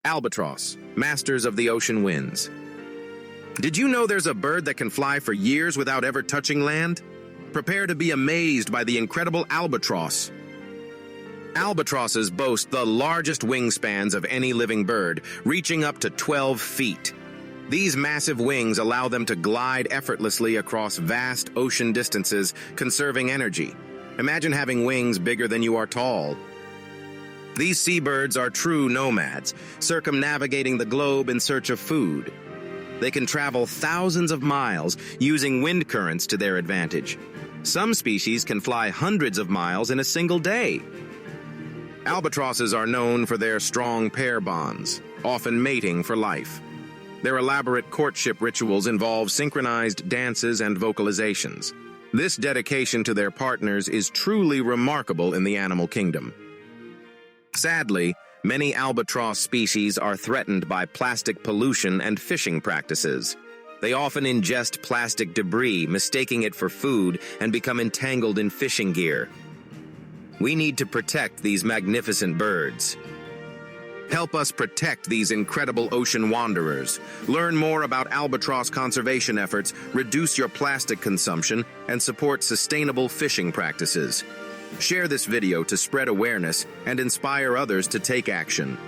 Albatross, masters of the ocean winds. Did you know there's a bird that can fly for years without ever touching land? Prepare to be amazed by the incredible albatross. Albatrosses boast the largest wingspans of any living bird, reaching up to 12 feet. These massive wings allow them to glide effortlessly across vast ocean distances, conserving energy. Imagine having wings bigger than you are tall. These seabirds are true nomads, circumnavigating the globe in search of food. They can travel thousands of miles, using wind currents to their advantage. Some species can fly hundreds of miles in a single day. Albatrosses are known for their strong pair bonds, often mating for life. Their elaborate courtship rituals involve synchronized dances and vocalizations. This dedication to their partners is truly remarkable in the animal kingdom. Sadly, many albatross species are threatened by plastic pollution and fishing practices. They often ingest plastic debris, mistaking it for food, and become entangled in fishing gear. We need to protect these magnificent birds. Help us protect these incredible ocean wanderers. Learn more about albatross conservation efforts, reduce your plastic consumption, and support sustainable fishing practices. Share this video to spread awareness and inspire others to take action.